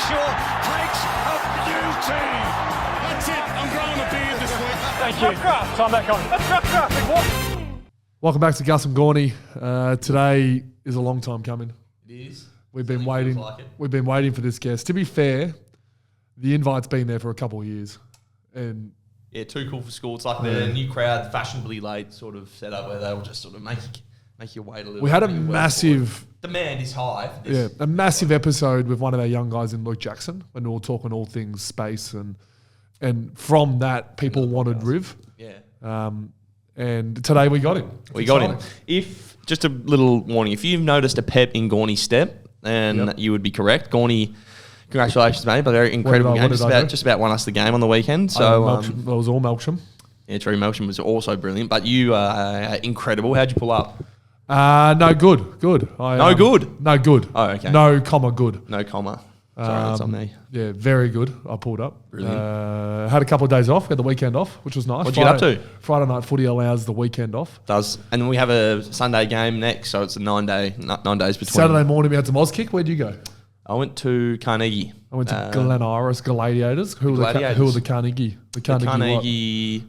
Brayshaw takes a beauty. That's it. I'm growing a beard this week. Thank you. Time back on. Welcome back to Gus and Gawny. Today is a long time coming. It is. We've been waiting. We've been waiting for this guest. To be fair, the invite's been there for a couple of years, and yeah, too cool for school. It's like the new crowd, fashionably late sort of setup where they'll just sort of make you wait a little. We had a massive demand is high. A massive episode with one of our young guys in Luke Jackson when we were talking all things space, and from that people wanted Riv. Yeah. And today we got him. We got him. If just a little warning, if you've noticed a pep in Gawny's step, then you would be correct. Gawny, congratulations, mate! But an incredible game. Just about won us the game on the weekend. So that was all Melksham. Yeah, Terry Melksham was also brilliant. But you are incredible. How'd you pull up? No good. Good. No good? No good. Oh, okay. No comma good. No comma. Sorry, that's on me. Yeah, very good. I pulled up. Brilliant. Had a couple of days off. We had the weekend off, which was nice. What'd you get up to? Friday night footy allows the weekend off. Does. And then we have a Sunday game next, so it's a 9 days between. Saturday morning we had some Auskick. Where'd you go? I went to Carnegie. I went to Glen Iris Gladiators. Who are the Carnegie? The Carnegie.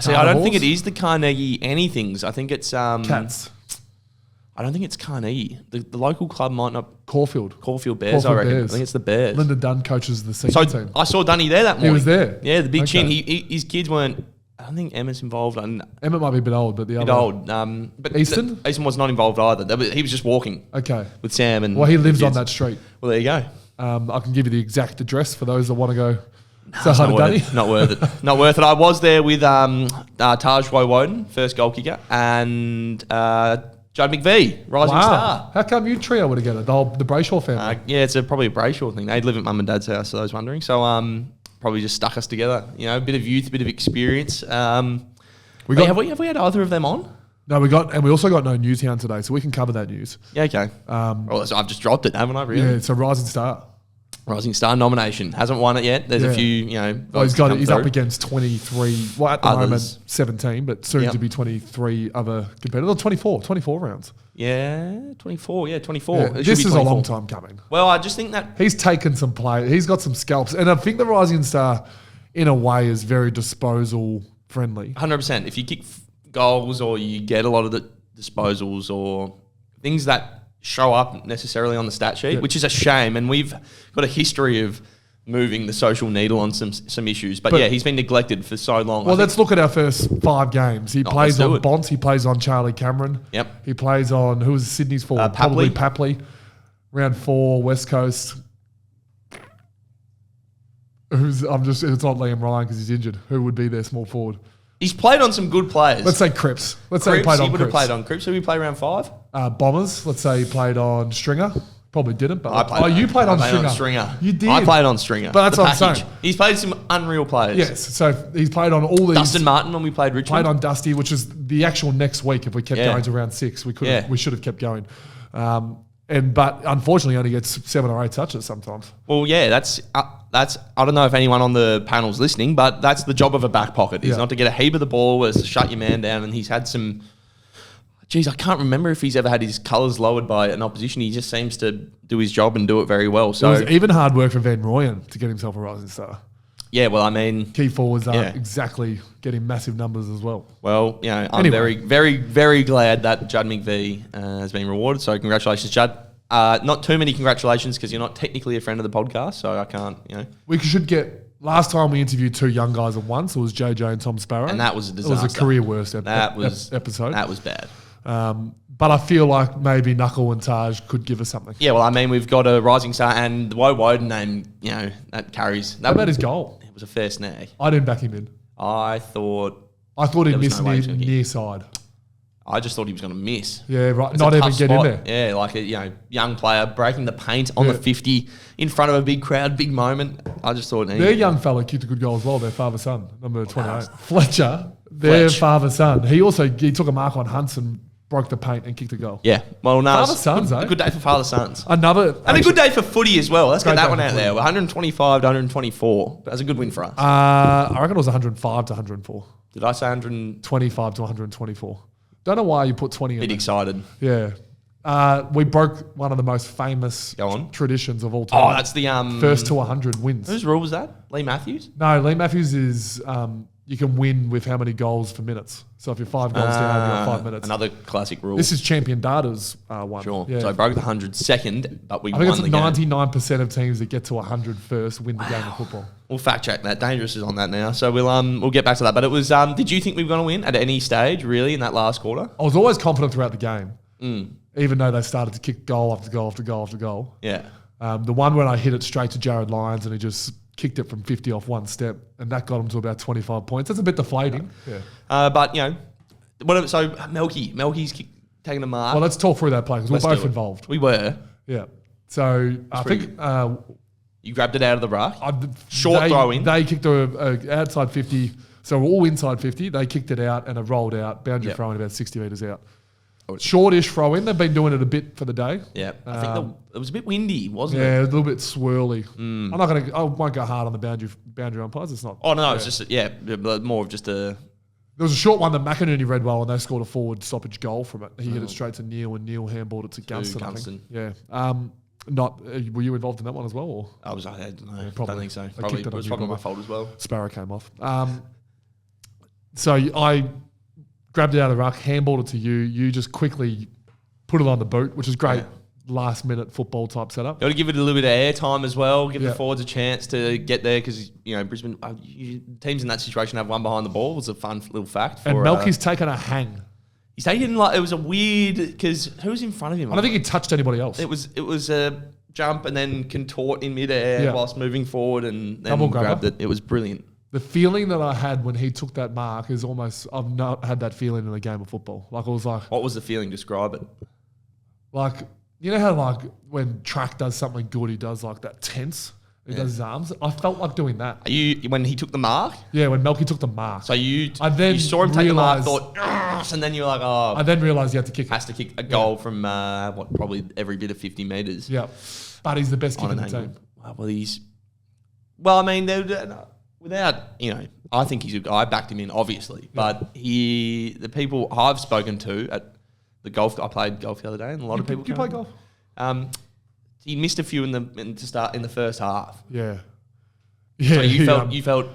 See, I don't think it is the Carnegie anythings. I think it's Cats. I don't think it's Carnegie. The local club might not. Caulfield Bears, I reckon. Bears. I think it's the Bears. Lyndon Dunn coaches the senior team. I saw Dunny there that morning. He was there? Yeah, the big Okay. chin. His kids weren't. I don't think Emmett's involved. Emmett might be a bit old, but the other... old. But Easton? Easton was not involved either. He was just walking. Okay. With Sam and... Well, he lives on that street. Well, there you go. I can give you the exact address for those that want to go say hi to Dunny. Not worth it. Not worth it. I was there with Taj Woden, first goal kicker, and Judd McVie, rising star. How come you trio were together? The Brayshaw family? Yeah, it's probably a Brayshaw thing. They live at mum and dad's house, for those wondering. So probably just stuck us together. You know, a bit of youth, a bit of experience. Have we had either of them on? No, we also got no Newshound today, so we can cover that news. Yeah, okay. Well, so I've just dropped it, haven't I? Really? Yeah, it's a Rising Star. Rising Star nomination. Hasn't won it yet. There's a few, Well, he's up against 23, well, at the moment 17, but soon to be 23 other competitors. 24 rounds. Yeah, 24. Yeah, 24. Yeah, this is a long time coming. Well, I just think that... He's taken some play. He's got some scalps. And I think the Rising Star, in a way, is very disposal friendly. 100%. If you kick goals or you get a lot of the disposals or things that show up necessarily on the stat sheet, which is a shame. And we've got a history of moving the social needle on some issues. But yeah, he's been neglected for so long. Well, let's look at our first 5 games. He plays on Bonds. He plays on Charlie Cameron. Yep. He plays on, who was Sydney's forward? Probably Papley. Round 4, West Coast. It's not Liam Ryan because he's injured. Who would be their small forward? He's played on some good players. Let's say Cripps. Say he played on Cripps. He would have played on Cripps. Who did we play round 5? Bombers. Let's say he played on Stringer. Probably didn't, but you played on Stringer. You did. I played on Stringer. But that's what I'm saying. He's played some unreal players. Yes. So he's played on all these. Dustin Martin when we played Richmond. Played on Dusty, which is the actual next week. If we kept going to round 6, we should have kept going. But unfortunately, only gets 7 or 8 touches sometimes. Well, yeah, that's. I don't know if anyone on the panel's listening, but that's the job of a back pocket. Is not to get a heap of the ball, is to shut your man down. And he's had some. Geez, I can't remember if he's ever had his colours lowered by an opposition. He just seems to do his job and do it very well. So it was even hard work for Van Rooyen to get himself a Rising Star. Yeah, well, I mean... Key forwards aren't exactly getting massive numbers as well. Well, you know, I'm very, very, very glad that Judd McVie has been rewarded. So congratulations, Judd. Not too many congratulations because you're not technically a friend of the podcast, so I can't, We should get... Last time we interviewed 2 young guys at once, it was JJ and Tom Sparrow. And that was a disaster. It was a career worst episode. That was bad. But I feel like maybe Knuckle and Taj could give us something. Yeah, well, I mean, we've got a Rising Star and the Woden name, that carries. How about his goal? It was a fair snag. I didn't back him in. I thought he'd miss near side. I just thought he was going to miss. Yeah, right. Not even get in there. Yeah, like a young player breaking the paint on the 50 in front of a big crowd, big moment. I just thought their young fella kicked a good goal as well. Their father-son, number 28, Fletcher. Their father-son. He took a mark on Hunts and broke the paint and kicked a goal. Yeah, well, no, father-sons, a good day for father-sons. And a good day for footy as well. Let's get that one out there. 125 to 124. That's a good win for us. I reckon it was 105 to 104. Did I say 125 to 124? Don't know why you put 20 in. Bit excited. Yeah. We broke one of the most famous traditions of all time. Oh, that's the first to 100 wins. Whose rule was that? Lee Matthews? No, Lee Matthews is you can win with how many goals for minutes. So if you're 5 goals down, you've got 5 minutes. Another classic rule. This is Champion Data's one. Sure. Yeah. So I broke the 100 second, but we I won think the it's game. 99% of teams that get to 100 first win the game of football. We'll fact check that. Dangerous is on that now. So we'll get back to that. But it was. Did you think we were going to win at any stage, really, in that last quarter? I was always confident throughout the game, even though they started to kick goal after goal after goal after goal. Yeah. The one when I hit it straight to Jared Lyons and he just kicked it from 50 off one step, and that got him to about 25 points. That's a bit deflating. Yeah. But, whatever. So Melky's taking a mark. Well, let's talk through that play because we're both involved. We were. Yeah. So I think... you grabbed it out of the ruck. Short throw in. They kicked a outside 50. So we're all inside 50. They kicked it out and it rolled out. Boundary throw in about 60 metres out. Shortish throw in. They've been doing it a bit for the day. Yeah. I think it was a bit windy, wasn't it? Yeah, a little bit swirly. I won't go hard on the boundary umpires. It's not. Oh, no, it's just, more of just a... There was a short one that McInerney read well and they scored a forward stoppage goal from it. He hit it straight to Neil and Neil handballed it to Gunston, I think. Yeah. Were you involved in that one as well? Or? I don't know. Probably. Don't think so. It was probably my fault as well. Sparrow came off. So I grabbed it out of the ruck, handballed it to you. You just quickly put it on the boot, which is great. Last minute football type setup. Got to give it a little bit of air time as well. Give the forwards a chance to get there because Brisbane teams in that situation have one behind the ball. Was a fun little fact. And Melky's taken a hang. He's taken it was a weird because who was in front of him? I don't think he touched anybody else. It was a jump and then contort in midair whilst moving forward and then grabbed it. It was brilliant. The feeling that I had when he took that mark is almost I've not had that feeling in a game of football. Like it was like, what was the feeling? Describe it. Like you know how like when Track does something good, he does like that tense. He does his arms. I felt like doing that. When he took the mark? Yeah, when Melky took the mark. So you saw him take the mark, thought, and then you were like, oh. I then realised he had to kick. Has to kick a goal from probably every bit of 50 metres. Yeah, but he's the best kicker in the team. Well, I mean, without I think he's a guy. I backed him in, obviously, but the people I've spoken to at the golf, I played golf the other day, and a lot of people. Did you play golf? He missed a few in the first half. Yeah. So you felt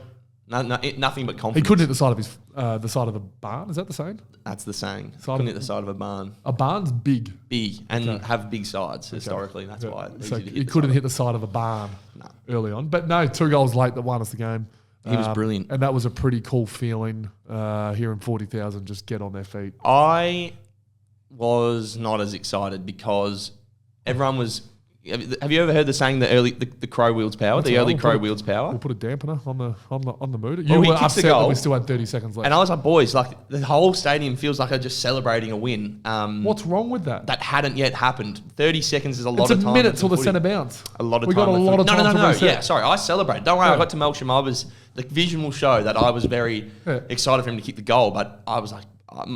nothing but confidence. He couldn't hit the side of the side of a barn. Is that the saying? That's the saying. Couldn't hit the side of a barn. A barn's big. Big and have big sides historically. That's why. So he couldn't hit the side of a barn early on. But no, 2 goals late that won us the game. He was brilliant. And that was a pretty cool feeling hearing 40,000 just get on their feet. I was not as excited because everyone was... Have you ever heard the saying the crow wields power? The early crow wields power. We'll put a dampener on the mood. Well, You were upset that we still had 30 seconds left. And I was like, boys, like the whole stadium feels like they're just celebrating a win. What's wrong with that? That hadn't yet happened. 30 seconds is a lot of time. It's a minute till the centre bounce. A lot of time. We got a lot of time. No. Yeah, sorry, I celebrated. Don't worry, I got to Melksham. The vision will show that I was very excited for him to kick the goal, but I was like,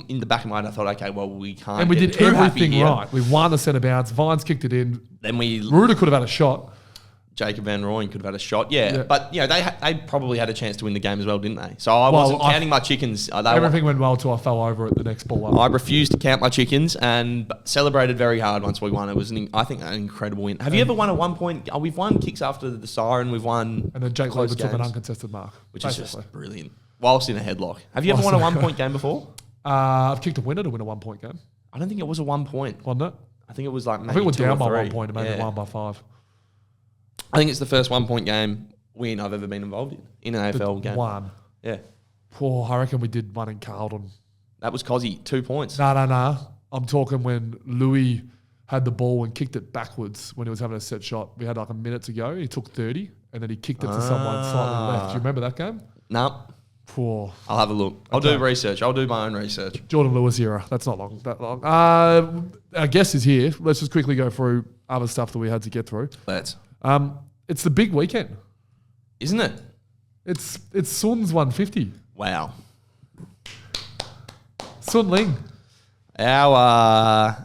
in the back of my mind, I thought, okay, well, we can't. And we did everything right. We won the centre bounce. Vines kicked it in. Then Ruder could have had a shot. Jacob Van Rooyen could have had a shot. Yeah. But they probably had a chance to win the game as well, didn't they? So I wasn't counting my chickens. Everything went well till I fell over at the next ball up. I refused to count my chickens and celebrated very hard once we won. It was I think an incredible win. Have you ever won a 1 point? We've won kicks after the siren. We've won. And then Jake Lover took an uncontested mark, which is just brilliant. Whilst in a headlock. Have you ever won a 1 point game before? I've kicked a winner to win a 1 point game. I don't think it was a 1 point. Wasn't it? I think it was like maybe I think we're down by 3. 1 point and maybe won by 5. I think it's the first 1 point game win I've ever been involved in an AFL game. One. Yeah. I reckon we did one in Carlton. That was Cozzy, 2 points. No. I'm talking when Louis had the ball and kicked it backwards when he was having a set shot. We had like a minute to go. He took 30 and then he kicked it to someone slightly left. Do you remember that game? No. I'll have a look. I'll do research. I'll do my own research. Jordan Lewis era. That's not that long. Our guest is here. Let's just quickly go through other stuff that we had to get through. Let's. It's the big weekend. Isn't it? It's Sun's 150. Wow. Sun Ling. Our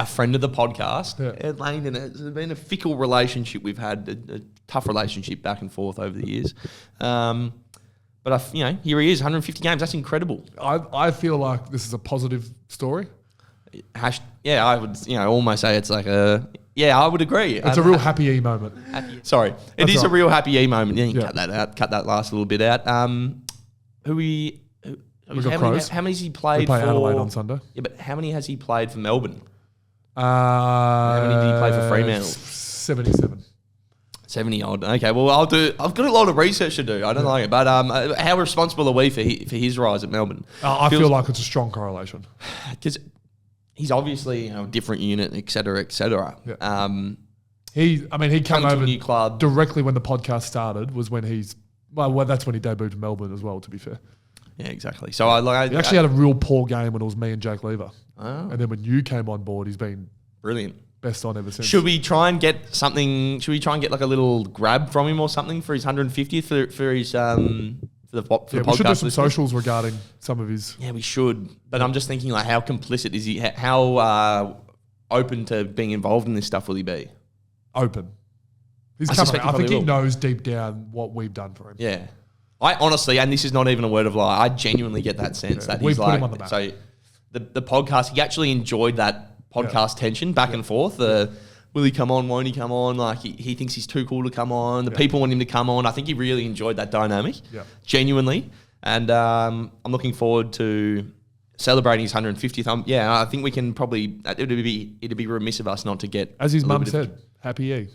friend of the podcast, Ed Langdon. It's been a fickle relationship we've had, a tough relationship back and forth over the years. But here he is, 150 games. That's incredible. I feel like this is a positive story. Yeah, I would, almost say it's like a. Yeah, I would agree. It's a real happy E moment. Sorry, it is right. a real happy E moment. Yeah, Yeah. cut that out. Cut that last little bit out. We got how Crows. many has he We played play for? Adelaide on Sunday. Yeah, but how many has he played for Melbourne? How many did he play for Fremantle? 77. 70 odd. Okay, well, I've got a lot of research to do. I don't like it, but how responsible are we for his rise at Melbourne? I feel like it's a strong correlation. Because he's obviously a different unit, et cetera, et cetera. Yeah. He came Coming to a over new club. directly when the podcast started. Was when that's when he debuted for Melbourne as well. To be fair, Yeah, exactly. So I he actually had a real poor game when it was me and Jake Lever, Oh, and then when you came on board, he's been brilliant. best on ever since. Should we try and get something? Should we try and get like a little grab from him or something for his 150th for his for the podcast? we should do some listeners? socials regarding some of his. Yeah, we should. But I'm just thinking, like, how complicit is he? How open to being involved in this stuff will he be? Open. He's I coming. suspect he I think probably he will. knows deep down what we've done for him. Yeah. I honestly, and this is not even a word of lie, I genuinely get that sense that We've he's put like, him on the map. so the podcast, he actually enjoyed that podcast tension back and forth. Will he come on? Won't he come on? Like he thinks he's too cool to come on. The people want him to come on. I think he really enjoyed that dynamic, genuinely. And I'm looking forward to celebrating his 150th. I think we can probably, it'd be remiss of us not to get, As his a little mum bit of- said, happy E.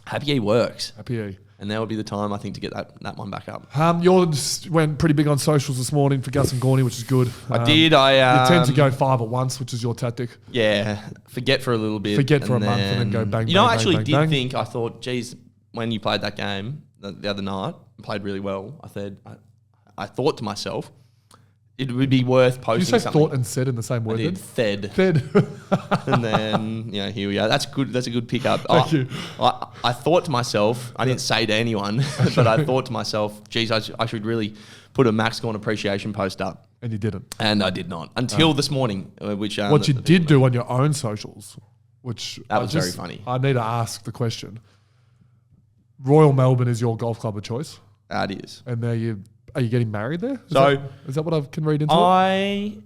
Happy E works. Happy E. And now would be the time, I think, to get that one back up. Yours went pretty big on socials this morning for Gus and Gawny, which is good. I did. You tend to go 5 at once, which is your tactic. Yeah, forget for a little bit. Forget for a month and then go bang, You know, bang, I actually bang, did bang. think, I thought, geez, when you played that game the other night, played really well, I thought to myself, it would be worth Did posting you say something. thought and said in the same I word? did. then? Fed. Fed. And then, here we are. That's good. That's a good pickup. Thank you. I thought to myself, I didn't say to anyone, but I thought to myself, geez, I should really put a Max Gorn appreciation post up. And you didn't. And I did not until this morning, which What you did do on your own socials, which That was very funny. I need to ask the question. Royal Melbourne is your golf club of choice, That is. and are you getting married there? So- is that what I can read into it?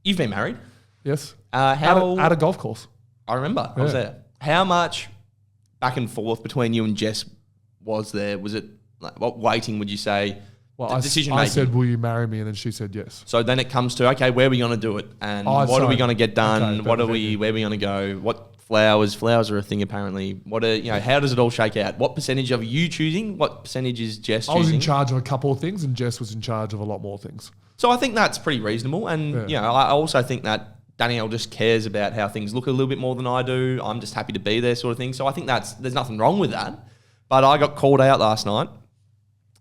You've been married. Yes. How At a golf course. I remember. I was Yeah. there. How much back and forth between you and Jess was there? Was it like what waiting would you say? Well, The I decision I making. said, "Will you marry me?" And then she said, "Yes." So then it comes to, okay, where are we going to do it? And Oh, what are sorry. we going to get done? Okay, where are thank you. we going to go? What flowers? Flowers are a thing apparently. How does it all shake out? What percentage are you choosing? What percentage is Jess I was in choosing? charge of a couple of things, and Jess was in charge of a lot more things. So I think that's pretty reasonable. And, Yeah. I also think that Danielle just cares about how things look a little bit more than I do. I'm just happy to be there sort of thing. So I think there's nothing wrong with that. But I got called out last night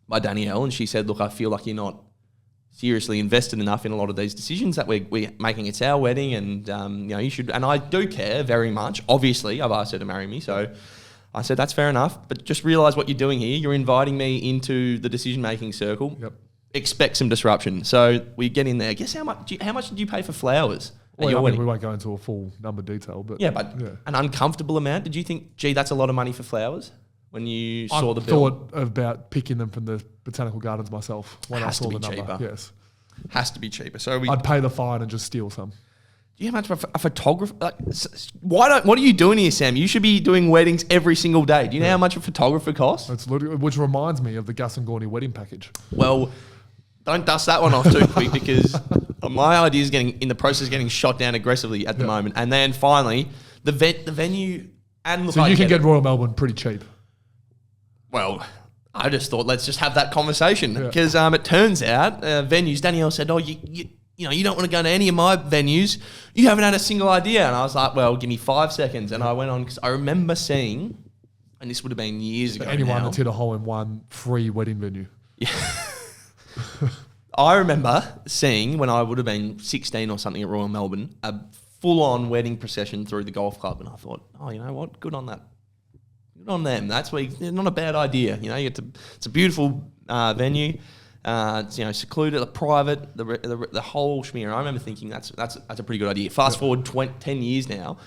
by Danielle, and she said, look, I feel like you're not seriously invested enough in a lot of these decisions that we're making. It's our wedding, and you should. And I do care very much. Obviously, I've asked her to marry me, so I said that's fair enough. But just realise what you're doing here. You're inviting me into the decision making circle. Yep. Expect some disruption. So we get in there. Guess how much did you pay for flowers at Well, your I mean, wedding? we won't go into a full number detail, but Yeah, but yeah. an uncomfortable amount. Did you think, gee, that's a lot of money for flowers when you I saw the bill? thought about picking them from the botanical gardens myself when I Has to saw be the number. cheaper. Yes, Has to be cheaper. So I'd pay the fine and just steal some. do you have much of a photographer? What are you doing here, Sam? You should be doing weddings every single day. Do you know how much a photographer costs? It's literally, which reminds me of the Gus and Gawny wedding package. Well, don't dust that one off too quick because my idea is getting shot down aggressively at the moment. And then finally, the venue and look, So I you can get get Royal Melbourne pretty cheap. Well, I just thought let's just have that conversation because it turns out venues. Danielle said, "Oh, you don't want to go to any of my venues. You haven't had a single idea." And I was like, "Well, give me 5 seconds." And I went on because I remember seeing, and this would have been years ago. Anyone now. that's hit a hole in one free wedding venue. I remember seeing when I would have been 16 or something at Royal Melbourne a full-on wedding procession through the golf club, and I thought, "Oh, you know what? Good on that." Good on them. That's where not a bad idea. It's a beautiful venue. It's secluded, private, the whole schmear. I remember thinking that's a pretty good idea. Fast forward 10 years now,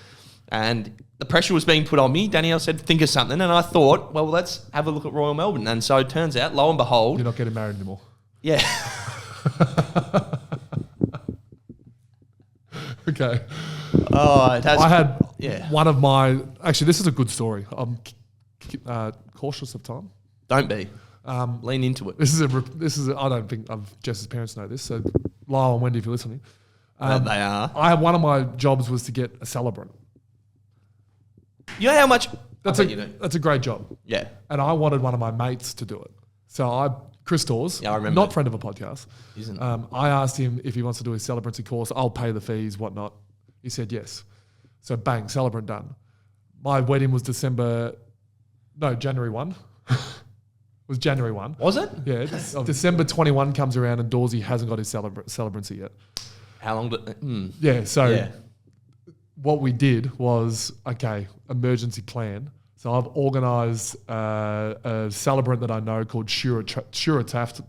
and the pressure was being put on me. Danielle said, "Think of something," and I thought, well, let's have a look at Royal Melbourne. And so it turns out, lo and behold, You're not getting married anymore. yeah. Okay. Oh, it has. I had Yeah. one of my. Actually, this is a good story. I'm cautious of time. Don't be. Lean into it. This is a. I don't think Jess's parents know this. So, Lyle and Wendy, if you're listening, They are. I had one of my jobs was to get a celebrant. You know how much? That's a great job. Yeah. And I wanted one of my mates to do it. So Chris Dawes, Yeah, I remember. not friend of a podcast. Isn't. I asked him if he wants to do a celebrancy course. I'll pay the fees, whatnot. He said yes. So bang, celebrant done. My wedding was January 1. It was January 1. Was it? Yeah. December 21 comes around and Dawsey hasn't got his celebrancy yet. How long did? Yeah. So Yeah. what we did was, emergency plan. So I've organised a celebrant that I know called Shura Taft.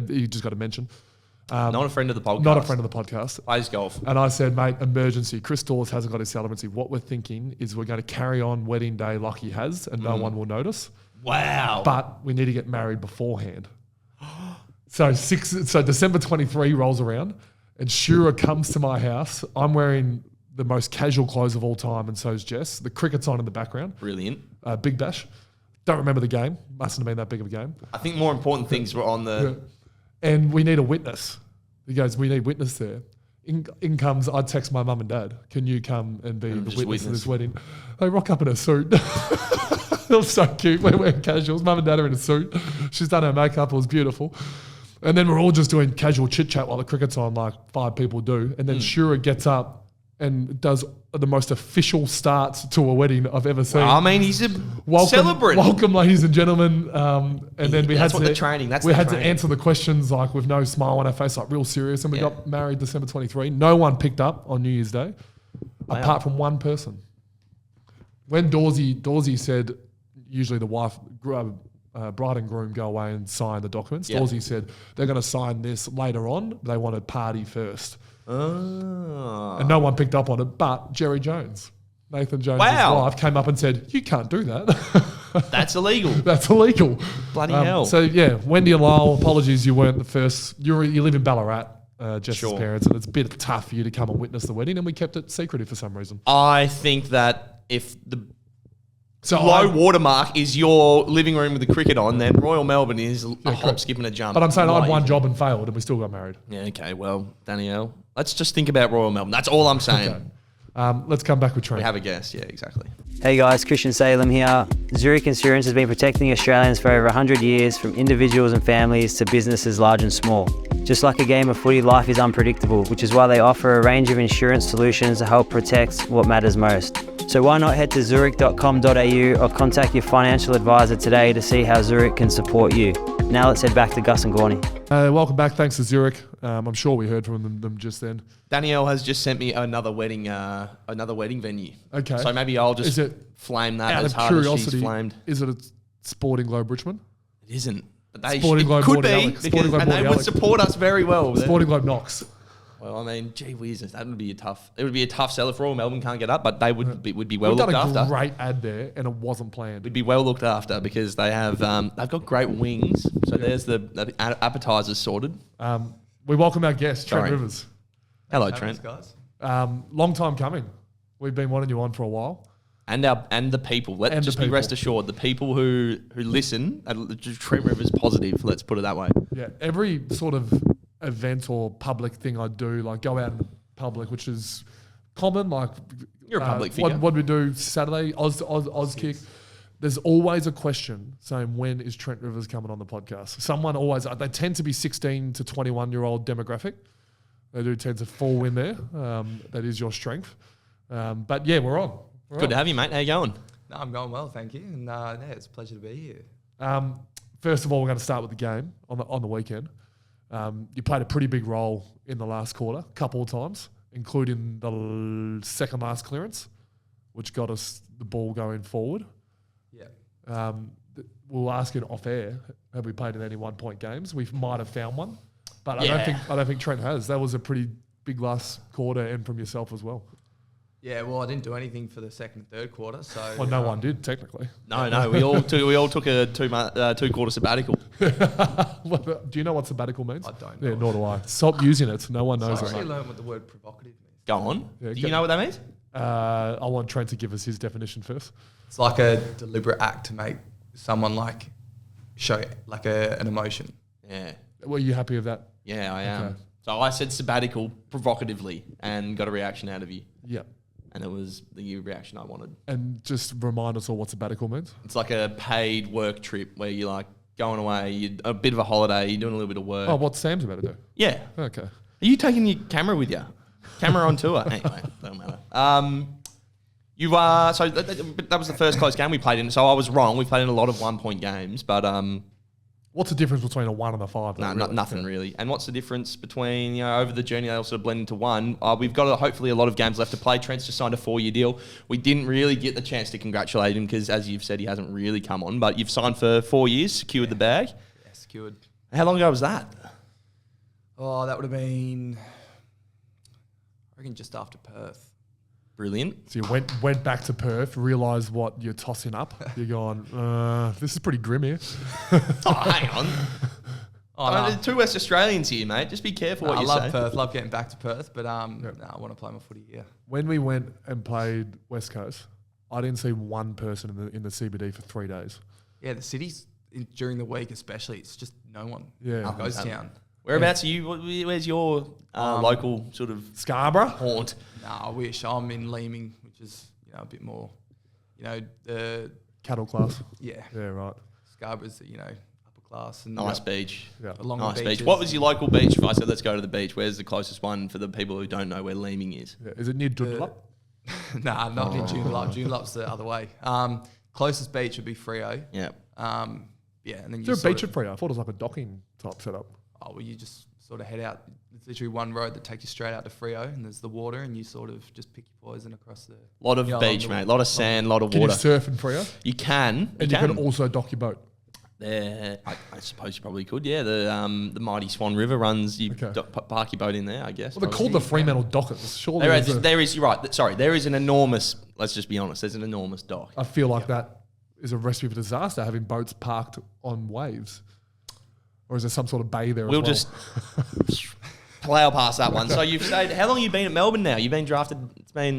You just got to mention. Not a friend of the podcast. Not a friend of the podcast. Plays golf. And I said, mate, emergency. Chris Dawes hasn't got his celebrancy. What we're thinking is we're going to carry on wedding day like he has and no one will notice. Wow. But we need to get married beforehand. So December 23 rolls around and Shura comes to my house. I'm wearing the most casual clothes of all time, and so is Jess. The cricket's on in the background. Brilliant. Big Bash. Don't remember the game. Mustn't have been that big of a game. I think more important things were on the. And we need a witness. He goes, we need witness there. In comes, I text my mum and dad, can you come and be the witness of this wedding? They rock up in a suit. It was so cute. We're wearing casuals. Mum and dad are in a suit. She's done her makeup. It was beautiful. And then we're all just doing casual chit-chat while the cricket's on, like 5 people do. And then Shura gets up and does the most official start to a wedding I've ever seen. I mean, he's a celebrant. Welcome, ladies and gentlemen. And then we had to answer the questions like with no smile on our face, like real serious. And we got married December 23. No one picked up on New Year's Day, apart from one person. When Dawsey said, usually the wife, bride and groom go away and sign the documents. Dawsey said they're going to sign this later on. They wanted party first. Oh. And no one picked up on it, but Jerry Jones, Nathan Jones' wife, came up and said, you can't do that. That's illegal. That's illegal. Bloody hell. So, Wendy and Lyle, apologies, you weren't the first. You live in Ballarat, Jess's parents, and it's a bit tough for you to come and witness the wedding, and we kept it secretive for some reason. I think that if the low watermark is your living room with the cricket on, then Royal Melbourne is a hop, skip and a jump. But I'm saying I had one job and failed, and we still got married. Yeah, okay, well, Danielle, let's just think about Royal Melbourne. That's all I'm saying. Okay. Let's come back with Trent. We have a guess, yeah, exactly. Hey guys, Christian Salem here. Zurich Insurance has been protecting Australians for over 100 years, from individuals and families to businesses large and small. Just like a game of footy, life is unpredictable, which is why they offer a range of insurance solutions to help protect what matters most. So why not head to zurich.com.au or contact your financial advisor today to see how Zurich can support you. Now let's head back to Gus and Gawny. Welcome back. Thanks to Zurich. I'm sure we heard from them just then. Danielle has just sent me another wedding venue. Okay. So maybe I'll just flame that as hard as she's flamed. Is it a Sporting Globe Richmond? It isn't. But It could be, and they would support us very well. Sporting Globe Knox. Well, I mean, gee whiz, that would be it would be a tough seller for all. Melbourne can't get up, but they would be well looked after. We've done a great ad there, and it wasn't planned. We'd be well looked after because they have they've got great wings. So there's the appetizers sorted. We welcome our guest, Trent Rivers. Hello, Trent. Guys. Long time coming. We've been wanting you on for a while. And the people. Let's just be rest assured, the people who listen, Trent Rivers positive. Let's put it that way. Yeah, every sort of event or public thing I do, like go out in public, which is common. Like you're a public figure. What we do Saturday, Oz Kick. There's always a question saying, when is Trent Rivers coming on the podcast? Someone always, they tend to be 16 to 21-year-old demographic. They do tend to fall in there. That is your strength. But yeah, we're on. Good to have you, mate. How you going? No, I'm going well, thank you. And it's a pleasure to be here. First of all, we're going to start with the game on the weekend. You played a pretty big role in the last quarter, a couple of times, including the second last clearance, which got us the ball going forward. Yeah. We'll ask it off air. Have we played in any 1-point games? We might have found one, but I don't think Trent has. That was a pretty big last quarter, and from yourself as well. Yeah, well, I didn't do anything for the second and third quarter, so. Well, no one did technically. No, we all took a 2-quarter sabbatical. Do you know what sabbatical means? I don't. Yeah, nor do I. Stop using it. No one knows I it. actually learned what the word provocative means. Go on. Yeah, Do go- you know what that means? I want Trent to give us his definition first. It's like a deliberate act to make someone like show like an emotion. Yeah. Were you happy with that? Yeah, I am. Okay. So I said sabbatical provocatively and got a reaction out of you. Yeah. And it was the reaction I wanted. And just remind us all what sabbatical means. It's like a paid work trip where you're like going away, you're a bit of a holiday, you're doing a little bit of work. Oh, what Sam's about to do? Yeah. Okay. Are you taking your camera with you? Camera on tour? Anyway, don't matter. You are so that was the first close game we played in. So I was wrong. We played in a lot of 1-point games, but What's the difference between a 1 and a 5? no, really? nothing really. And what's the difference between over the journey they all sort of blend into one? We've got hopefully a lot of games left to play. Trent's just signed a 4-year deal. We didn't really get the chance to congratulate him because, as you've said, he hasn't really come on. But you've signed for 4 years, secured the bag. Yeah, secured. How long ago was that? Oh, that would have been, I reckon, just after Perth. Brilliant. So you went back to Perth, realised what you're tossing up. You're going, this is pretty grim here. Oh, hang on. No. There's 2 West Australians here, mate. Just be careful what I you love say. Perth, love getting back to Perth, but I want to play my footy here. When we went and played West Coast, I didn't see one person in the CBD for 3 days. Yeah, the cities during the week especially, it's just no one. Yeah. Ghost town. Whereabouts are you? Where's your local sort of Scarborough? haunt? No, I wish. I'm in Leeming, which is a bit more, the Cattle class. yeah. Yeah, right. Scarborough's upper class and Nice beach. Yeah. along Nice the beach. beaches. What was your local beach? If I said let's go to the beach, where's the closest one for the people who don't know where Leeming is? Yeah. Is it near Joondalup? Nah, not in Joondalup. Joondalup's the other way. Closest beach would be Freo. Yeah. Yeah, and then Is you there a beach at Freo? I thought it was like a docking type setup. Oh, well, you just sort of head out. It's literally one road that takes you straight out to Freo, and there's the water, and you sort of just pick your poison across the. Lot of along beach, the- mate. Lot of sand, lot of Can you water. surf in Freo? You can. And you can also dock your boat. I suppose you probably could. Yeah, the mighty Swan River runs. You Okay. park your boat in there, I guess. Well, they're called the Fremantle Dockers. Surely There is. You're right. Sorry, there is an enormous. Let's just be honest. There's an enormous dock. I feel like that is a recipe for disaster, having boats parked on waves. Or is there some sort of bay there We'll as well? just plough past that one. So you've stayed. How long have you been at Melbourne now? You've been drafted. It's been.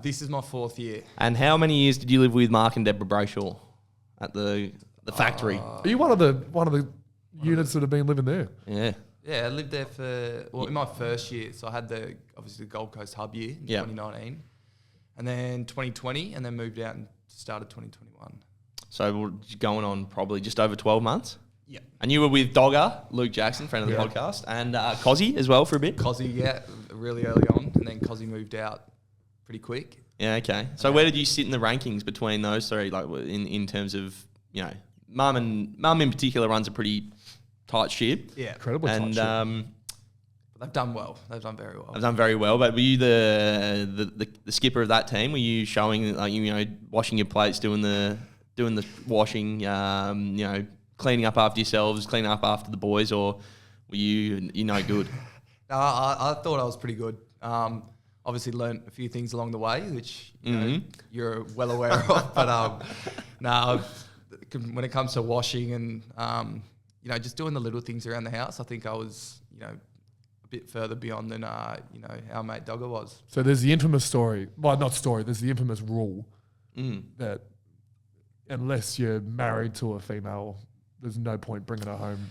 This is my 4th year. And how many years did you live with Mark and Deborah Brayshaw at the factory? Are you one of the units that have been living there? Yeah. Yeah, I lived there in my first year. So I had obviously the Gold Coast hub year in 2019, and then 2020, and then moved out and started 2021. So we're going on probably just over 12 months. Yeah. And you were with Dogger, Luke Jackson, friend of the podcast, and Cozzy as well for a bit. Cozzy, yeah, really early on, and then Cozzy moved out pretty quick. Yeah, okay. So where did you sit in the rankings between those three, like in terms of, Mum in particular runs a pretty tight ship. Yeah. Incredibly And tight ship. But they've done well. They've done very well. I've done very well, but were you the skipper of that team? Were you showing, washing your plates, doing the washing, cleaning up after yourselves, cleaning up after the boys, or were you no good? No, I thought I was pretty good. Obviously learned a few things along the way, which you're well aware of. But when it comes to washing and just doing the little things around the house, I think I was a bit further beyond than our mate Dogger was. So there's the infamous story. Well, not story. There's the infamous rule that unless you're married to a female, there's no point bringing her home.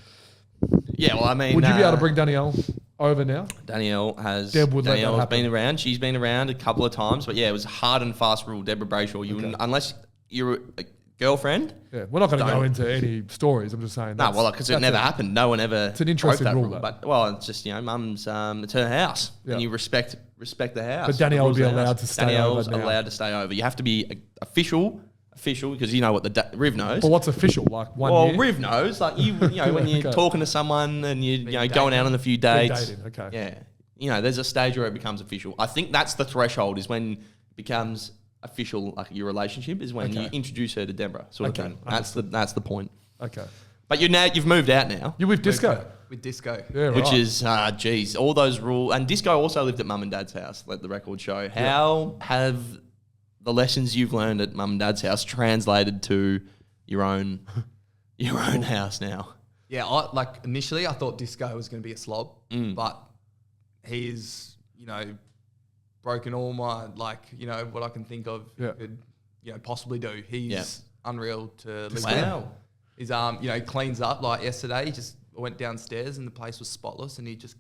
Yeah, well, I mean... Would you be able to bring Danielle over now? Danielle has Deb would let that Danielle has happen. been around. She's been around a couple of times, but yeah, it was a hard and fast rule. Deborah Brayshaw, you wouldn't, unless you're a girlfend. Yeah, we're not going to go Don't. into any stories. I'm just saying. No, well, because it never happened. No one ever. It's an interesting broke that rule, though. But well, it's just Mum's. It's her house, Yeah. and you respect the house. But Danielle the would be rules of the allowed house. to stay Danielle's over now. allowed to stay over. You have to be official because you know what the Riv knows. But what's official? Like one Well, year? Riv knows. Like you know, when you're Okay. talking to someone and you're going dating. out on a few Been dates. dating, okay. Yeah. There's a stage where it becomes official. I think that's the threshold is when it becomes official, like your relationship is when you Okay. introduce her to Deborah, sort of Okay, thing. That's the point. Okay. But you've moved out now. You with Disco? With Disco. Yeah, Which right. is, geez, all those rules. And Disco also lived at Mum and Dad's house, let the record show. How have the lessons you've learned at Mum and Dad's house translated to your own house now? Yeah, initially I thought Disco was going to be a slob, but he's, broken all my what I can think of. Yeah. Could possibly do. He's unreal to live with. Wow. He's he cleans up. Like yesterday, he just went downstairs and the place was spotless, and he just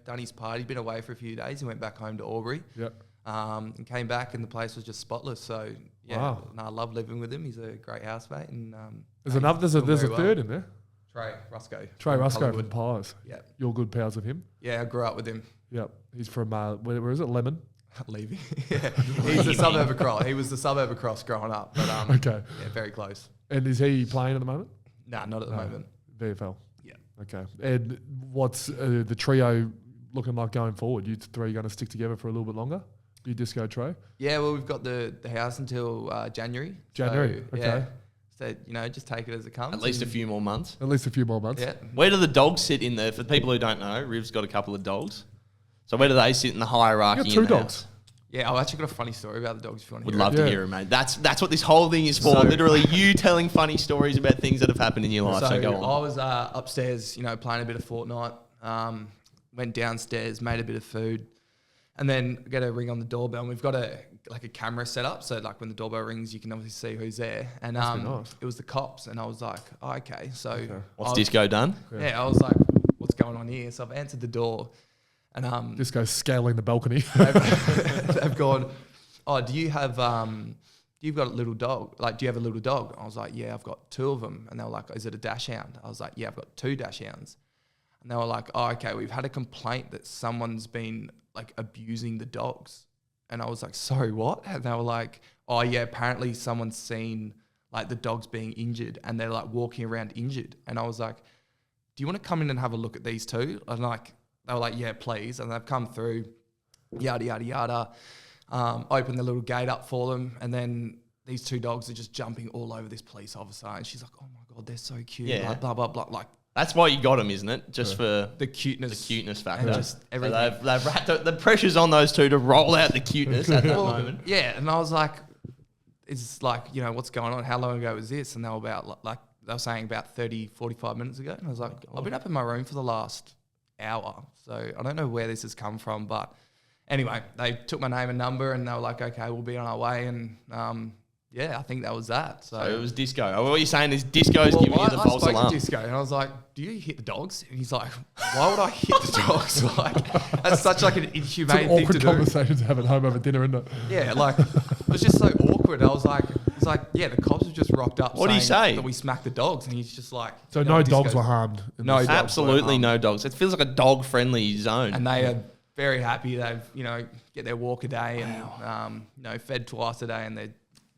done his part. He'd been away for a few days. He went back home to Albury. Yep. And came back and the place was just spotless. So Wow. I love living with him. He's a great housemate. And There's a third in there. Trey Rusco. Trey Rusco from Collingwood. Pies. Yeah, You're good pals with him. yeah. I grew up with him. Yep. He's from where is it? Lemon. Leaving. Yeah, he's the suburb of Cross. He was the suburb of Cross growing up. But Okay. yeah, very close. And is he playing at the moment? Nah, not at the moment. VFL. Yeah. Okay. And what's the trio looking like going forward? You three going to stick together for a little bit longer? You Disco Trey? Yeah, well, we've got the house until January. January, So, okay. Yeah. So just take it as it comes. At least a and- few more months. At least a few more months. Yeah. Where do the dogs sit in there? For people who don't know, Riv's got a couple of dogs. So where do they sit in the hierarchy? You got two in the dogs. house? Yeah, I've actually got a funny story about the dogs if you want to Would hear love it. to Yeah. hear it, mate. That's what this whole thing is for. So- Literally, you telling funny stories about things that have happened in your life. So, So go I on. was upstairs, playing a bit of Fortnite. Went downstairs, made a bit of food, and then get a ring on the doorbell. And we've got a camera set up, so like when the doorbell rings, you can obviously see who's there. And Must be nice. it was the cops, and I was like, oh, okay. So What's I- Disco done? Yeah, I was like, what's going on here? So I've answered the door, and Disco's scaling the balcony. they've gone, oh, do you have you've got a little dog? Like, do you have a little dog? I was like, yeah, I've got two of them. And they were like, is it a dash hound? I was like, yeah, I've got two dash hounds. And they were like, oh, okay, we've had a complaint that someone's been like abusing the dogs. And I was like, sorry, what? And they were like, oh yeah, apparently someone's seen like the dogs being injured and they're like walking around injured. And I was like, do you want to come in and have a look at these two? And they were like, yeah, please. And they've come through, yada, yada, yada. Opened the little gate up for them. And then these two dogs are just jumping all over this police officer. And she's like, oh my God, they're so cute. Yeah. Like, blah, blah, blah. Like That's why you got them, isn't it? Just for the cuteness. the cuteness factor. And just So everything. the pressure's on those two to roll out the cuteness at that Well, moment. yeah. And I was like, it's like, what's going on? How long ago was this? And they were about they were saying about 30, 45 minutes ago. And I was like, I've been up in my room for the last hour. So I don't know where this has come from. But anyway, they took my name and number and they were like, okay, we'll be on our way. And yeah, I think that was that. So it was Disco. Oh, what you're saying is Disco's giving you the I false spoke alarm. to Disco and I was like, do you hit the dogs? And he's like, why would I hit the dogs? Like, that's such like an It's inhumane an thing to awkward do. conversation to have at home over dinner, isn't it? Yeah, like, it was just so awkward. I was like, he's like, yeah, the cops have just rocked up What did he say? that we smacked the dogs. And he's just like... So you no know, dogs Disco's- were harmed. in No this. dogs. Absolutely no dogs. It feels like a dog-friendly zone. And they are very happy. They've, get their walk a day and, fed twice a day and they're...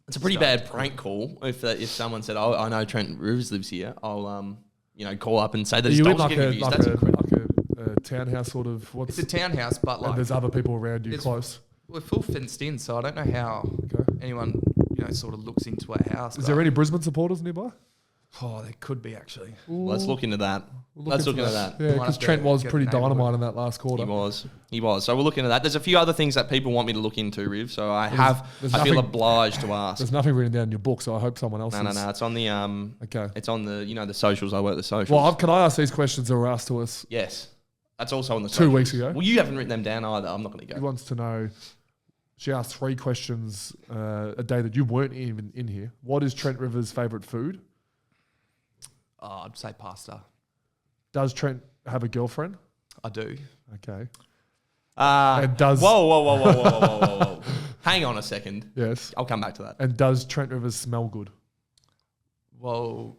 It's a pretty bad prank call if someone said, "Oh, I know Trent Rivers lives here." I'll call up and say that Are his you in dog's like getting a, abused. like, That's a, incredible. like a townhouse sort of? What's It's a townhouse, but and like... there's other people around you It's- close. We're full fenced in, so I don't know how anyone, sort of looks into our house. Is there any Brisbane supporters nearby? Oh, there could be actually. Let's look into that. Let's look into that. Yeah, Might because have to Trent was get pretty the neighbourhood. dynamite in that last quarter. He was. So we'll look into that. There's a few other things that people want me to look into, Riv. So I there's I feel nothing- obliged to ask. There's nothing written down in your book, so I hope someone else No. is. It's on the Okay. It's on the the socials. I work the socials. Well, can I ask these questions that were asked to us? yes, that's also on the 2 socials. weeks ago. Well, you haven't written them down either. I'm not going to He go. wants to know. She asked 3 questions a day that you weren't even in here. What is Trent Rivers' favourite food? I'd say pasta. Does Trent have a girlfriend? I do. Okay. And does- Whoa. Hang on a second. Yes. I'll come back to that. And does Trent Rivers smell good? Well,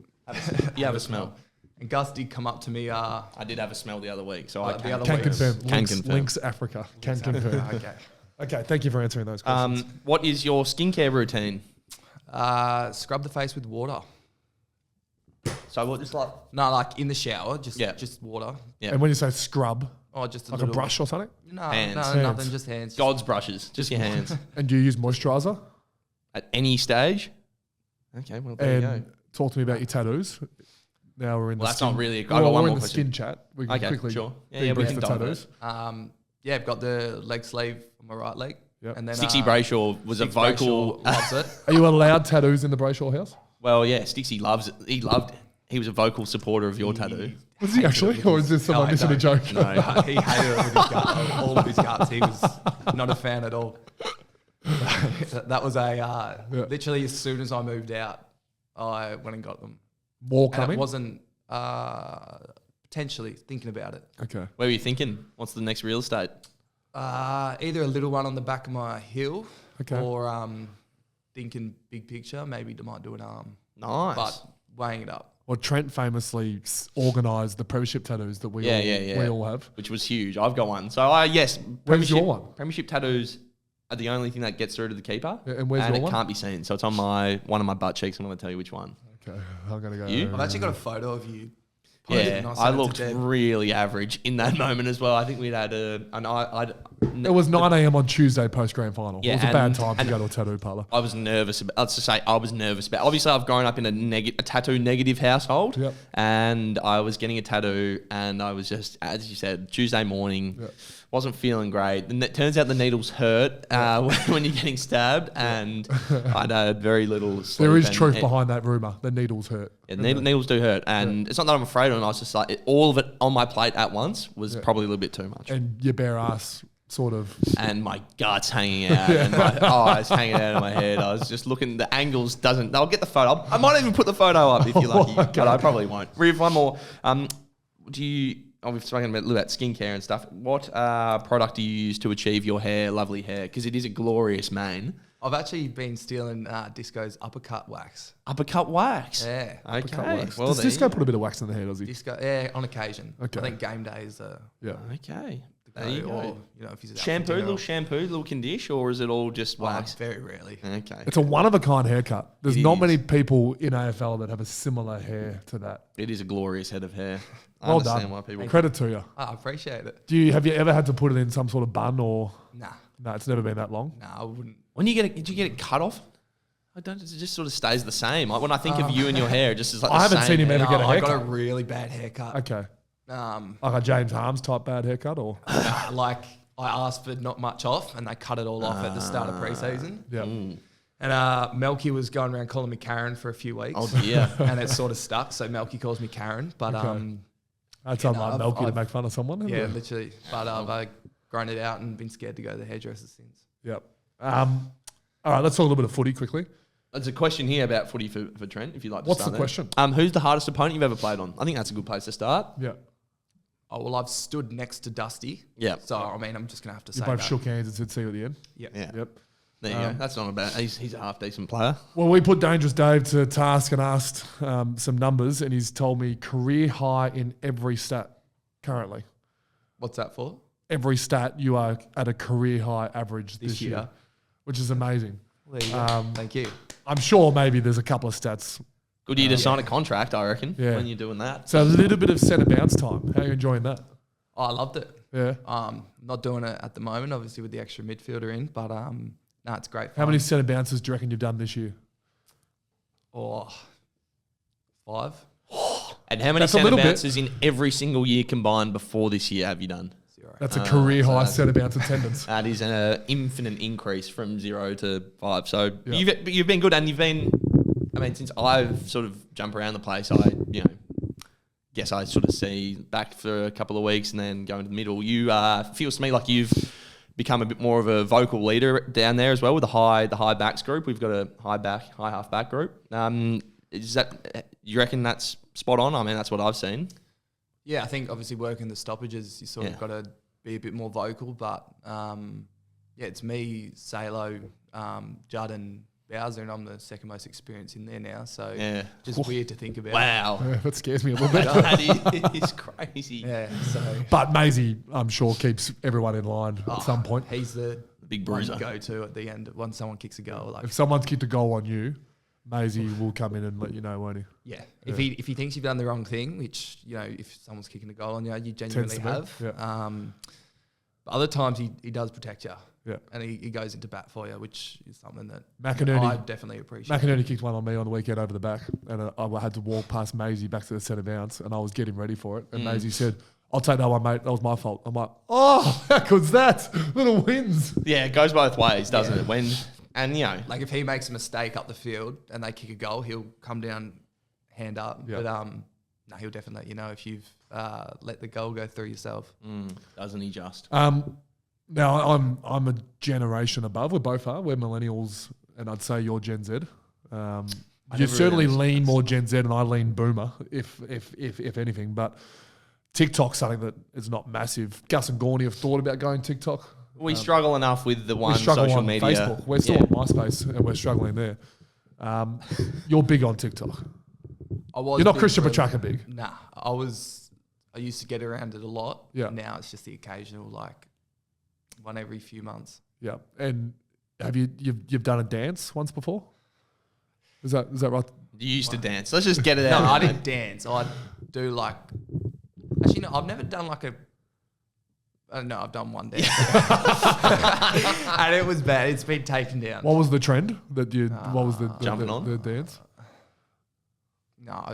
You have a smell. and Gus did come up to me. I did have a smell the other week, so Like I the can. other Can week. confirm. Can Links, confirm. Links Africa. Can confirm. Okay. Okay, thank you for answering those questions. What is your skincare routine? Scrub the face with water. So what, just like No, like in the shower, just Yeah. just water. yeah. And when you say scrub, Oh, just like a little, brush or something? No, Hands. no, Hands. nothing. Just hands. God's brushes, just your hands And do you use moisturizer? at any stage. Okay, well there you And go. talk to me about your tattoos. Now we're in Well, the that's skin. not really. I Well, got one we're more in the question. skin chat. We can Okay, quickly sure. Yeah, we debrief can the dive into tattoos. Yeah, I've got the leg sleeve on my right leg. Yep. And then Stixie Brayshaw was a Stix vocal. Brayshaw loves it. Are you allowed tattoos in the Brayshaw house? Well, yeah, Stixie loves it. He was a vocal supporter of your tattoo. Was he actually? Or is this someone missing a joke? No, he hated it with his gut, all of his guts. He was not a fan at all. That was literally as soon as I moved out, I went and got them. More And coming? it wasn't potentially thinking about it. Okay. Where were you thinking? What's the next real estate? Either a little one on the back of my heel, Okay. or thinking big picture. Maybe I might do an arm, Nice. but weighing it up. Well, Trent famously organised the premiership tattoos that we all have. Which was huge. I've got one. So yes, Where's your one? Premiership tattoos are the only thing that gets through to the keeper. Yeah, and where's your it one? can't be seen. So it's on one of my butt cheeks. I'm going to tell you which one. Okay, I'm gonna go. You? I've actually got a photo of you. Yeah, And I sent it to looked Deb. really average in that moment as well. I think we'd had It was 9 a.m. on Tuesday post grand final. Yeah, it was a bad and- time to and- go to a tattoo parlour. I was nervous about. Let's just say I was nervous about. Obviously, I've grown up in a tattoo negative household, Yep. and I was getting a tattoo, and I was just, as you said, Tuesday morning, Yep. wasn't feeling great. And it turns out the needles hurt when you're getting stabbed, and I had very little sleep. There is and truth behind that rumour. The needles hurt. Yeah, needles do hurt, and it's not that I'm afraid of them. I was just like, all of it on my plate at once was probably a little bit too much. And your bare ass sort of. And my guts hanging out, and my eyes hanging out of my head. I was just looking. The angles doesn't. I'll get the photo. I might even put the photo up if you're lucky, but I probably won't. Reeve, one more. Do you? Oh, we've spoken a little about skincare and stuff. What product do you use to achieve your lovely hair? Because it is a glorious mane. I've actually been stealing Disco's uppercut wax. Uppercut wax. Yeah. Okay. Wax. Well, Does there Disco you put a bit of wax in the hair, does he? Disco, yeah, on occasion. Okay. I think game day is Yeah. go. Okay. the There you go, go. or if he's out for Shampoo, dinner. little shampoo, little condition, or is it all just wax? Very rarely. Okay. It's a one of a kind haircut. There's It not is. many people in AFL that have a similar hair to that. It is a glorious head of hair. I Well understand done. why people. Credit to you. I appreciate it. Have you ever had to put it in some sort of bun or? Nah, No, it's never been that long. I wouldn't. When you get it, did you get it cut off? I don't. It just sort of stays the same. Like when I think of you and your hair, it just is like I the haven't same seen him hair. ever get a I got a haircut. really bad haircut. Okay. Um, Like a James Harms type bad haircut or? like I asked for not much off, and they cut it all off at the start of preseason. Yeah. And Melky was going around calling me Karen for a few weeks. Oh dear. And it sort of stuck. So Melky calls me Karen, but Okay. That's unlike I've- Melky to I've- make fun of someone. Isn't yeah, it? literally. But I've grown it out and been scared to go to the hairdresser since. Yep. All right, let's talk a little bit of footy quickly. There's a question here about footy for Trent, if you'd like to What's start the there. question? Who's the hardest opponent you've ever played on? I think that's a good place to start. Yeah. Oh, well, I've stood next to Dusty. Yeah. So, I mean, I'm just going to have to You say both that. shook hands and said see you at the end. Yeah. Yeah. Yep. There you go. That's not a bad. He's a half decent player. Well, we put Dangerous Dave to task and asked some numbers, and he's told me career high in every stat currently. What's that for? Every stat you are at a career high average this year, year. which is amazing. There you go. Thank you. I'm sure maybe there's a couple of stats. Good year to sign a contract, I reckon. Yeah. When you're doing that. So a little bit of centre bounce time. How are you enjoying that? Oh, I loved it. Yeah. Not doing it at the moment, obviously, with the extra midfielder in, but no, it's great. How many centre bounces do you reckon you've done this year? Oh, 5. And how many That's a centre little bit. bounces in every single year combined before this year have you done? 0. That's a career high that's- centre bounce attendance. That is an infinite increase from 0 to 5. So Yeah. you've been good, and you've been. I mean, since I've sort of jumped around the place, I guess I sort of see back for a couple of weeks and then go into the middle. You feels to me like you've become a bit more of a vocal leader down there as well with the high backs high half back group. Is that, you reckon that's spot on? I mean, that's what I've seen. Yeah, I think obviously working the stoppages, you sort of got to be a bit more vocal, but it's me, Salo, Judd and Bowser, and I'm the second most experienced in there now, so just weird to think about. Wow. Yeah, that scares me a little bit. That is crazy. Yeah, so But Maisie, I'm sure, keeps everyone in line at some point. he's the Big one bruiser. to go to at the end once someone kicks a goal. Like, If someone's kicked a goal on you, Maisie will come in and let you know, won't he? yeah, if he thinks you've done the wrong thing, which if someone's kicking a goal on you, you genuinely to be, have. yeah. But other times he does protect you. Yeah. And he goes into bat for you, which is something that McInerney- I definitely appreciate. McInerney kicked one on me on the weekend over the back, and I had to walk past Maisie back to the centre bounce, and I was getting ready for it. And Maisie said, "I'll take that one, mate. That was my fault." I'm like, "Oh, how good's that? Little wins." Yeah, it goes both ways, doesn't it? Like if he makes a mistake up the field and they kick a goal, he'll come down hand up. Yeah. But No, he'll definitely let you know if you've let the goal go through yourself. Doesn't he just? Now I'm a generation above. We both are. We're millennials, and I'd say you're Gen Z. You certainly lean more Gen Z, and I lean Boomer, if anything. But TikTok's something that is not massive. Gus and Gawny have thought about going TikTok. We struggle enough with the We one struggle social on media. Facebook. We're still on MySpace, and we're struggling there. You're big on TikTok. You're not Christian Petrarca big. Nah, I used to get around it a lot. Yeah. Now it's just the occasional, like, one every few months. Yeah, and have you've done a dance once before? Is that right? You used to dance. Let's just get it No, out. I didn't dance. I'd do like. Actually, no, I've never done like a. No, I've done one dance, and it was bad. It's been taken down. What was the trend that you? What was the Jumping on? the dance? No,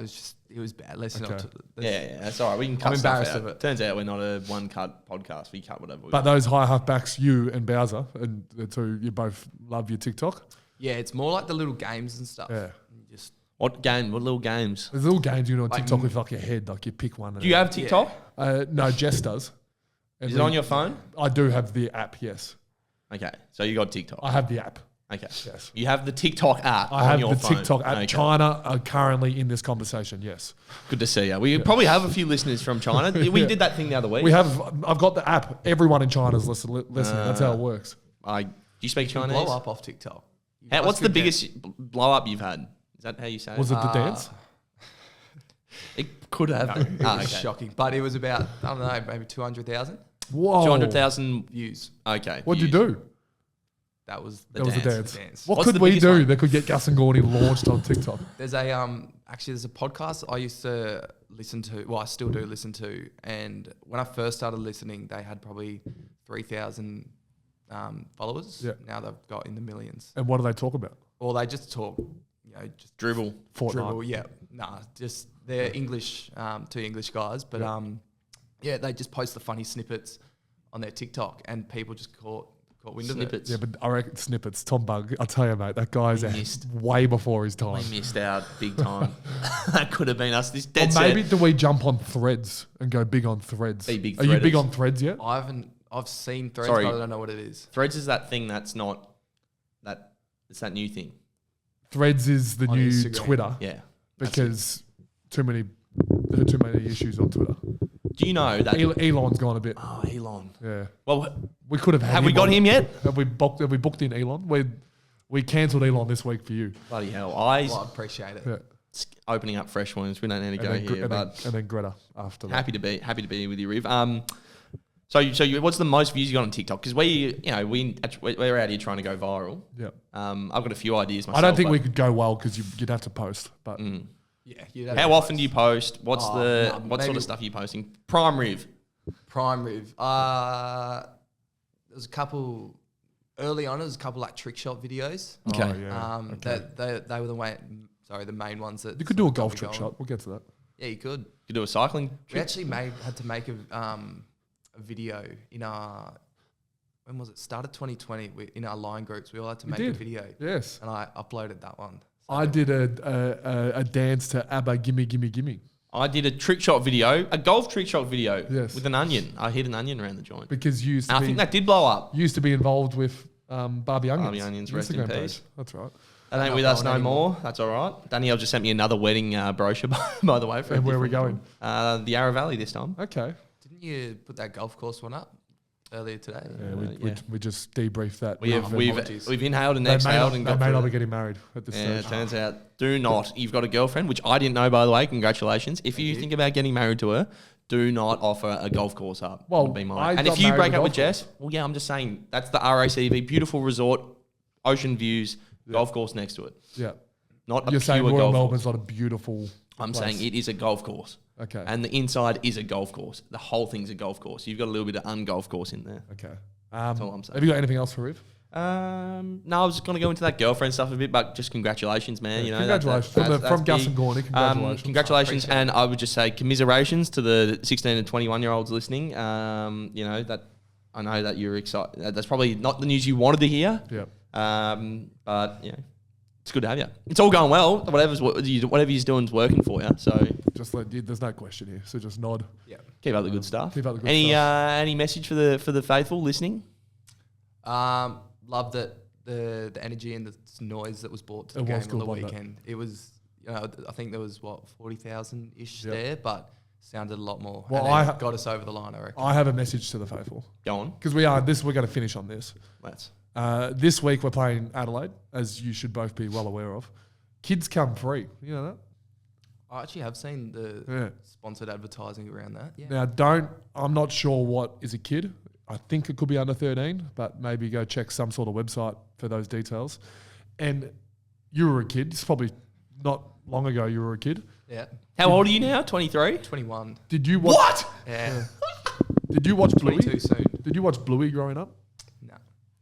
it was bad. Let's Okay. not. Yeah, that's all right. We can cut I'm stuff embarrassed out. of it. Turns out we're not a one-cut podcast. We cut whatever we But want. those high halfbacks, you and Bowser, and the two, you both love your TikTok. Yeah, it's more like the little games and stuff. Yeah. You just What little games? There's little games you do on Like TikTok with like your head, like you pick one. Do you have TikTok? No, Jess does. And Is it on your phone? I do have the app. Yes, Okay, so you got TikTok. I have the app. Okay. Yes. You have the TikTok app I on have your the phone. TikTok app. Okay. China are currently in this conversation. Yes, Good to see you. We probably have a few listeners from China. We did that thing the other week. we have. I've got the app. Everyone in China's listening. That's how it works. Do you speak Chinese? blow up off TikTok. What's the biggest blow up you've had? Is that how you say it? Was it the dance? It could have. It was okay. shocking, but it was about I don't know, maybe 200,000 Whoa! 200,000. views. Okay. What'd you views. do? That was That was the dance. dance. What What's could the we biggest do one? that could get Gus and Gawny launched on TikTok? There's a actually there's a podcast I used to listen to. Well, I still do listen to. And when I first started listening, they had probably 3,000 followers. Yeah. Now they've got in the millions. And what do they talk about? Or they just talk, just Dribble. Fortnite. dribble. Yeah, nah, just they're English, two English guys. But yeah, they just post the funny snippets on their TikTok, and people just caught wind Snippets. Yeah, but I reckon snippets. Tom Bug, I'll tell you, mate, that guy's missed. way before his time. We missed out big time. That could have been us. This Or dead maybe set. do we jump on Threads and go big on Threads? Be big Are you big threaders. on Threads yet? of. I've seen Threads, Sorry. but I don't know what it is. Threads is that thing that's not that. It's that new thing. Threads is the On new Instagram. Twitter Yeah. because too many issues on Twitter. Do you know that? Elon's gone a bit. Oh, Elon. Yeah, Well, we could have had. have we got on. him yet? Have we booked in Elon? We cancelled Elon this week for you. Bloody hell! Well, I appreciate it. Yeah. It's opening up fresh wounds. We don't need to go here, but and then Greta after that. happy to be with you, Riv. What's the most views you got on TikTok? Because we're out here trying to go viral. Yeah. I've got a few ideas myself. I don't think but- we could go well because you'd have to post. But Yeah. you'd have How to often do you post? What's Oh, what sort maybe- of stuff are you posting? Prime Riv. Prime Riv. There was a couple early on. There was a couple like trick shot videos. Okay. Oh, yeah. Okay. They were the main ones that You could do a sort of got golf me trick going. shot. We'll get to that. Yeah, you could. You do a cycling We trip? actually had to make a video in our when was it? Started 2020. In our line groups, we all had to make a did? video, Yes. and I uploaded that one. So I did a dance to ABBA Gimme Gimme Gimme I did a trick shot video, a golf trick shot video Yes. with an onion. I hit an onion around the joint. because you used And to I think be, that did blow up. used to be involved with Barbie Onions. Barbie Onions, rest in Instagram peace. page. That's right. That ain't not with us going no anymore. more. That's all right. Danielle just sent me another wedding brochure, by the way. For a And where are we different one. The Yarra Valley this time. Okay. didn't you put that golf course one up earlier today? Yeah, we just debriefed that. apologies. We've inhaled and they may exhaled not, and they got may through not it. be getting married at this Yeah, it stage. turns out, do not. You've got a girlfriend, which I didn't know, by the way. Congratulations. If you think about getting married to her, do not offer a golf course up. Well, would be mine. I And got if you married break to up with golf Jess, well, yeah, I'm just saying that's the RACV, beautiful resort, ocean views, golf course next to it. Yeah. Not You're a saying pure Royal golf Melbourne's course. not a beautiful I'm place. saying it is a golf course. Okay. And the inside is a golf course. The whole thing's a golf course. You've got a little bit of un-golf course in there. Okay. all I'm saying. Have you got anything else for Riv? No, I was going to go into that girlfriend stuff a bit, but just congratulations, man. You know, Congratulations. that's From Gus big. and Gawny, congratulations. Congratulations, and I would just say commiserations to the 16 and 21-year-olds listening. You know, that I know that you're excited. That's probably not the news you wanted to hear. Yeah. But, you know, it's good to have you. It's all going well. Whatever you're doing is working for you. So just there's no question here. So just nod. Yeah. Keep up the good stuff. Keep up the good any stuff. any message for the faithful listening? Love that the energy and the noise that was brought to the It game was on good, the wasn't it? weekend. It was, I think there was 40,000 ish there, but sounded a lot more. Well, And it got us over the line, I reckon. I have a message to the faithful Go on. because we're going to finish on this. Let's. This week we're playing Adelaide, as you should both be well aware of. Kids come free. You know that? I actually have seen the sponsored advertising around that. Yeah. Now, I'm not sure what is a kid. I think it could be under 13, but maybe go check some sort of website for those details. And you were a kid. It's probably not long ago you were a kid. Yeah. How old are you now? 23? 21. Did you watch... What? Yeah. Did you watch Bluey? 22 soon. Did you watch Bluey growing up? No.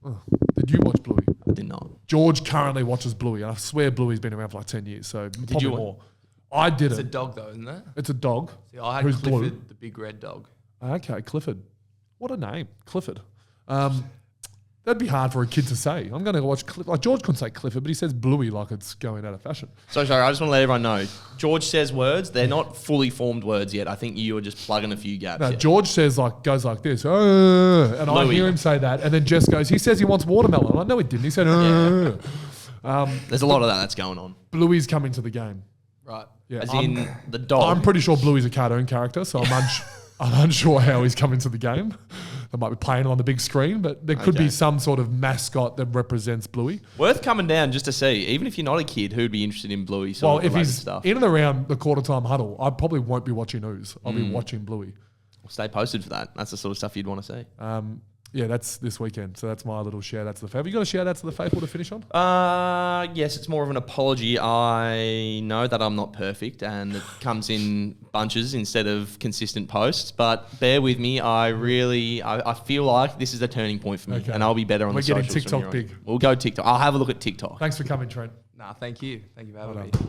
Oh. Did you watch Bluey? I did not. George currently watches Bluey. I swear Bluey's been around for like 10 years, so probably you? more. I didn't. It's a dog though, isn't it? It's a dog. See, I had Who's Clifford, blue? the big red dog. Okay, Clifford. What a name, Clifford. That'd be hard for a kid to say. I'm going to watch Clifford. Like George couldn't say Clifford, but he says Bluey like it's going out of fashion. So sorry, I just want to let everyone know. George says words. They're not fully formed words yet. I think you are just plugging a few gaps. No, yet. George says goes like this, and I Bluey. hear him say that, and then Jess goes, he says he wants watermelon. I'm like, no, he didn't. He said, There's a lot of that that's going on. Bluey's coming to the game. Right. Yeah, As in the dog. I'm pretty sure Bluey's a cartoon character, so I'm unsure how he's coming to the game. They might be playing on the big screen, but there could Okay. be some sort of mascot that represents Bluey. Worth coming down just to see. Even if you're not a kid, who'd be interested in Bluey? Well, Sort of if related he's stuff. in and around the quarter time huddle, I probably won't be watching Ooze. I'll be watching Bluey. Stay posted for that. That's the sort of stuff you'd want to see. Yeah, that's this weekend. So that's my little shout out to the faithful. You got a shout out to the faithful to finish on? Yes, it's more of an apology. I know that I'm not perfect and it comes in bunches instead of consistent posts, but bear with me. I feel like this is a turning point for me Okay. and I'll be better on We're the getting socials from TikTok here on. big. We'll go TikTok. I'll have a look at TikTok. Thanks for coming, Trent. Nah, thank you. Thank you for having Well me. done.